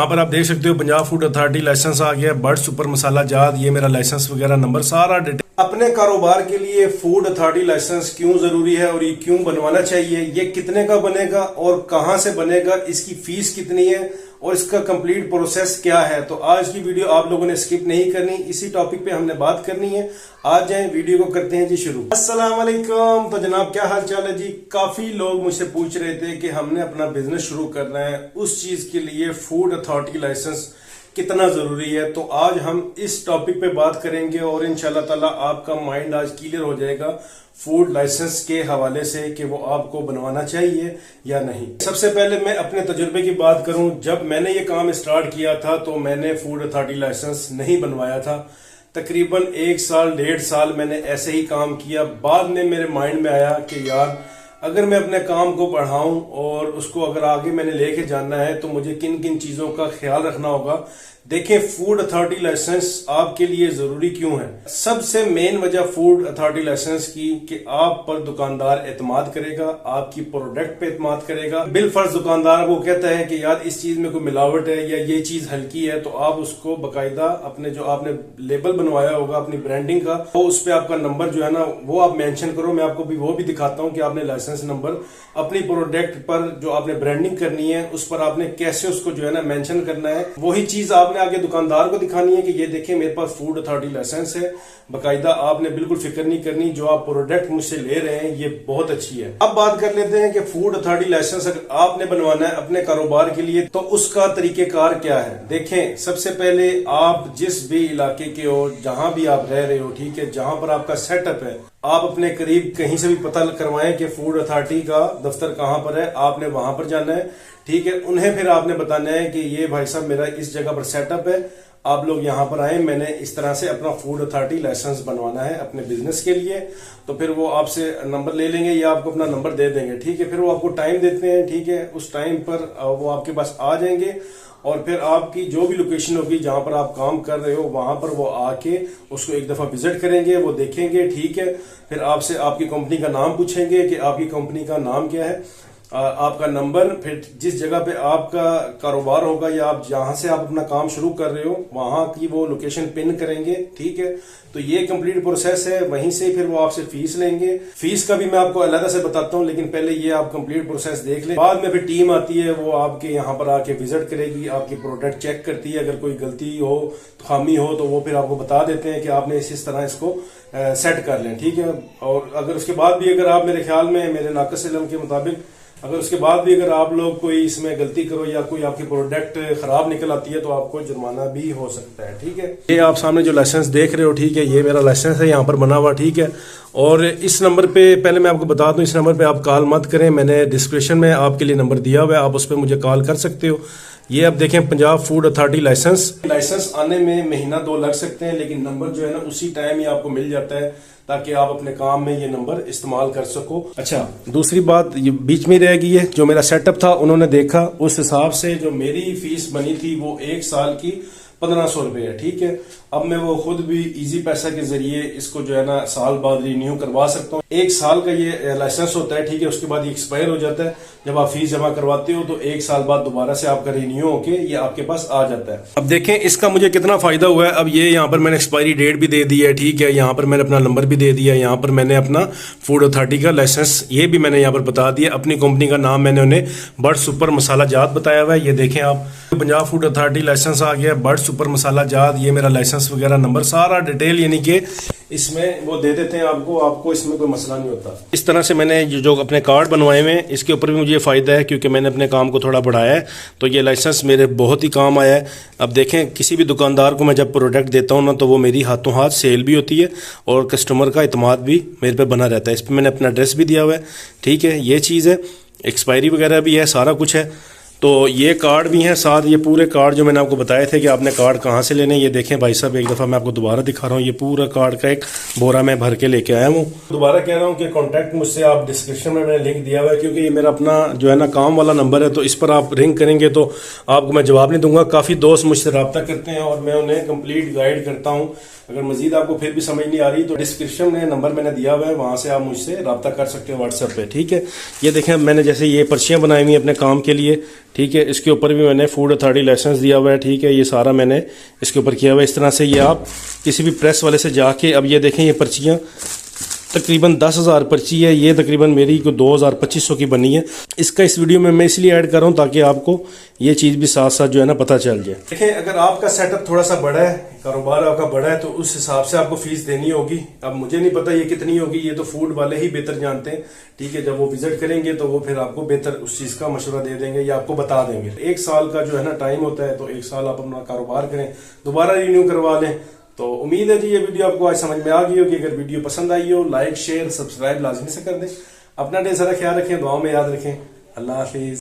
यहाँ पर आप देख सकते हो पंजाब फूड अथॉरिटी लाइसेंस आ गया, बर्ड सुपर मसाला जात, ये मेरा लाइसेंस वगैरह नंबर सारा डिटेल। अपने कारोबार के लिए फूड अथॉरिटी लाइसेंस क्यों जरूरी है और ये क्यों बनवाना चाहिए, ये कितने का बनेगा और कहां से बनेगा, इसकी फीस कितनी है और इसका कंप्लीट प्रोसेस क्या है। तो आज की वीडियो आप लोगों ने स्किप नहीं करनी, इसी टॉपिक पे हमने बात करनी है। आज जाएं वीडियो को करते हैं जी शुरू। अस्सलाम वालेकुम। तो जनाब क्या हाल चाल है जी। काफी लोग मुझसे पूछ रहे थे कि हमने अपना बिजनेस शुरू करना है, उस चीज के लिए फूड अथॉरिटी लाइसेंस कितना जरूरी है। तो आज हम इस टॉपिक पे बात करेंगे और इंशाल्लाह ताला आपका माइंड आज क्लियर हो जाएगा फूड लाइसेंस के हवाले से कि वो आपको बनवाना चाहिए या नहीं। सबसे पहले मैं अपने तजुर्बे की बात करूं, जब मैंने ये काम स्टार्ट किया था तो मैंने फूड अथॉरिटी लाइसेंस नहीं बनवाया था। तकरीबन 1 साल 1.5 साल मैंने ऐसे ही काम किया। बाद में मेरे माइंड में आया कि यार अगर मैं अपने काम को बढ़ाऊं और उसको अगर आगे मैंने लेके जाना है तो मुझे किन किन चीजों का ख्याल रखना होगा। देखें फूड अथॉरिटी लाइसेंस आपके लिए जरूरी क्यों है। सबसे मेन वजह फूड अथॉरिटी लाइसेंस की कि आप पर दुकानदार एतमाद करेगा, आपकी प्रोडक्ट पे एतमाद करेगा। बिलफर्ज दुकानदार वो कहता है कि यार इस चीज में कोई मिलावट है या ये चीज हल्की है, तो आप उसको बकायदा अपने जो आपने लेबल बनवाया होगा अपनी ब्रांडिंग का, तो उस पर आपका नंबर जो है ना वो आप मेंशन करो। मैं आपको भी वो भी दिखाता हूँ कि आपने लाइसेंस नंबर अपनी प्रोडक्ट पर जो आपने ब्रांडिंग करनी है उस पर आपने कैसे उसको जो है ना मेंशन करना है। वही चीज आपने आगे दुकानदार को दिखानी है कि ये देखिए मेरे पास फूड अथॉरिटी लाइसेंस है। बकायदा आपने बिल्कुल फिक्र नहीं करनी, जो आप प्रोडक्ट मुझसे ले रहे हैं ये बहुत अच्छी है। अब बात कर लेते हैं कि फूड अथॉरिटी लाइसेंस अगर आपने बनवाना है अपने कारोबार के लिए तो उसका तरीकेकार क्या है। देखें सबसे पहले आप जिस भी इलाके के हो, जहां भी आप रह रहे हो, ठीक है, जहां पर आपका सेटअप है, आप अपने करीब कहीं से भी पता करवाएं कि फूड अथॉरिटी का दफ्तर कहां पर है, आपने वहां पर जाना है, ठीक है। उन्हें फिर आपने बताना है कि ये भाई साहब मेरा इस जगह पर सेटअप है, आप लोग यहाँ पर आए, मैंने इस तरह से अपना फूड अथॉरिटी लाइसेंस बनवाना है अपने बिजनेस के लिए। तो फिर वो आपसे नंबर ले लेंगे या आपको अपना नंबर दे देंगे, ठीक है। फिर वो आपको टाइम देते हैं, ठीक है, उस टाइम पर वो आपके पास आ जाएंगे और फिर आपकी जो भी लोकेशन होगी जहां पर आप काम कर रहे हो वहां पर वो आके उसको एक दफा विजिट करेंगे, वो देखेंगे, ठीक है। फिर आपसे आपकी कंपनी का नाम पूछेंगे कि आपकी कंपनी का नाम क्या है, आपका नंबर, फिर जिस जगह पे आपका कारोबार होगा या आप जहां से आप अपना काम शुरू कर रहे हो वहां की वो लोकेशन पिन करेंगे, ठीक है। तो ये कंप्लीट प्रोसेस है। वहीं से फिर वो आपसे फीस लेंगे। फीस का भी मैं आपको अलग से बताता हूँ, लेकिन पहले ये आप कंप्लीट प्रोसेस देख लें। बाद में फिर टीम आती है, वो आपके यहाँ पर आके विजिट करेगी, आपकी प्रोडक्ट चेक करती है, अगर कोई गलती हो खामी हो तो वो फिर आपको बता देते हैं कि आपने इस तरह इसको सेट कर लें, ठीक है। और अगर उसके बाद भी अगर आप मेरे ख्याल में मेरे नाक़िस इल्म के मुताबिक अगर उसके बाद भी अगर आप लोग कोई इसमें गलती करो या कोई आपकी प्रोडक्ट खराब निकल आती है तो आपको जुर्माना भी हो सकता है, ठीक है। ये आप सामने जो लाइसेंस देख रहे हो, ठीक है, ये मेरा लाइसेंस है यहाँ पर बना हुआ, ठीक है। और इस नंबर पे पहले मैं आपको बता दूं, इस नंबर पे आप कॉल मत करें, मैंने डिस्क्रिप्शन में आपके लिए नंबर दिया हुआ है, आप उस पर मुझे कॉल कर सकते हो। ये अब देखें पंजाब फूड अथॉरिटी लाइसेंस आने में महीना 2 लग सकते हैं, लेकिन नंबर जो है ना उसी टाइम ही आपको मिल जाता है ताकि आप अपने काम में ये नंबर इस्तेमाल कर सको। अच्छा, दूसरी बात ये बीच में रह गई है, जो मेरा सेटअप था उन्होंने देखा, उस हिसाब से जो मेरी फीस बनी थी वो 1 साल की 1500 रुपए है, ठीक है। अब मैं वो खुद भी इजी पैसा के जरिए इसको जो है ना साल बाद रिन्यू करवा सकता हूँ। 1 साल का ये लाइसेंस होता है, ठीक है, उसके बाद ये एक्सपायर हो जाता है। जब आप फीस जमा करवाते हो तो 1 साल बाद दोबारा से आपका रिन्यू होके ये आपके पास आ जाता है। अब देखें इसका मुझे कितना फायदा हुआ है। अब ये यहाँ पर मैंने एक्सपायरी डेट भी दे दी है, ठीक है, यहाँ पर मैंने अपना नंबर भी दे दिया, यहाँ पर मैंने अपना फूड अथॉरिटी का लाइसेंस ये भी मैंने यहाँ पर बता दिया, अपनी कंपनी का नाम मैंने उन्हें बर्ड सुपर मसाला जात बताया हुआ है। ये देखें आप, पंजाब फूड अथॉरिटी लाइसेंस आ गया, बर्ड सुपर मसाला जात, ये मेरा लाइसेंस वगैरह नंबर सारा डिटेल, यानी कि इसमें वो दे देते हैं आपको इसमें कोई मसला नहीं होता। इस तरह से मैंने जो अपने कार्ड बनवाए हुए हैं, इसके ऊपर भी मुझे फायदा है क्योंकि मैंने अपने काम को थोड़ा बढ़ाया है, तो ये लाइसेंस मेरे बहुत ही काम आया है। अब देखें किसी भी दुकानदार को मैं जब प्रोडक्ट देता हूँ ना तो वो मेरी हाथों हाथ सेल भी होती है और कस्टमर का इतमाद भी मेरे पे बना रहता है। इस पर मैंने अपना एड्रेस भी दिया हुआ है, ठीक है, ये चीज़ है, एक्सपायरी वगैरह भी है, सारा कुछ है। तो ये कार्ड भी हैं साथ, ये पूरे कार्ड जो मैंने आपको बताए थे कि आपने कार्ड कहाँ से लेने, ये देखें भाई साहब, एक दफ़ा मैं आपको दोबारा दिखा रहा हूँ, ये पूरा कार्ड का एक बोरा मैं भर के लेके आया हूँ। दोबारा कह रहा हूँ कि कॉन्टैक्ट मुझसे आप डिस्क्रिप्शन में मैंने लिंक दिया हुआ है, क्योंकि ये मेरा अपना जो है ना काम वाला नंबर है, तो इस पर आप रिंग करेंगे तो आपको मैं जवाब नहीं दूंगा। काफ़ी दोस्त मुझसे रब्ता करते हैं और मैं उन्हें कंप्लीट गाइड करता हूँ। अगर मजीद आपको फिर भी समझ नहीं आ रही तो डिस्क्रिप्शन में नंबर मैंने दिया हुआ है, वहां से आप मुझसे रब्ता कर सकते हो व्हाट्सएप पे, ठीक है। ये देखें मैंने जैसे ये पर्चियां बनाई हुई अपने काम के लिए, ٹھیک ہے. اس کے اوپر بھی میں نے فوڈ اتھارٹی لائسنس دیا ہوا ہے. ٹھیک ہے, یہ سارا میں نے اس کے اوپر کیا ہوا ہے. اس طرح سے یہ آپ کسی بھی پریس والے سے جا کے, اب یہ دیکھیں یہ پرچیاں تقریباً 10,000 پرچی ہے. یہ تقریباً میری کو 2,2500 کی بنی ہے. اس کا اس ویڈیو میں اس لیے ایڈ کر رہا ہوں تاکہ آپ کو یہ چیز بھی ساتھ ساتھ جو ہے نا پتہ چل جائے. دیکھیں اگر آپ کا سیٹ اپ تھوڑا سا بڑا ہے, کاروبار آپ کا بڑا ہے, تو اس حساب سے آپ کو فیس دینی ہوگی. اب مجھے نہیں پتا یہ کتنی ہوگی, یہ تو فوڈ والے ہی بہتر جانتے ہیں. ٹھیک ہے, جب وہ وزٹ کریں گے تو وہ پھر آپ کو بہتر اس چیز کا مشورہ دے دیں گے یا آپ کو بتا دیں گے. 1 سال کا جو ہے نا ٹائم ہوتا ہے, تو 1 سال آپ اپنا کاروبار کریں, دوبارہ رینیو کروا لیں. تو امید ہے جی یہ ویڈیو آپ کو آج سمجھ میں آ گئی ہوگی. اگر ویڈیو پسند آئی ہو, لائک شیئر سبسکرائب لازمی سے کر دیں. اپنا ڈھیر سارا خیال رکھیں, دعاؤں میں یاد رکھیں. اللہ حافظ.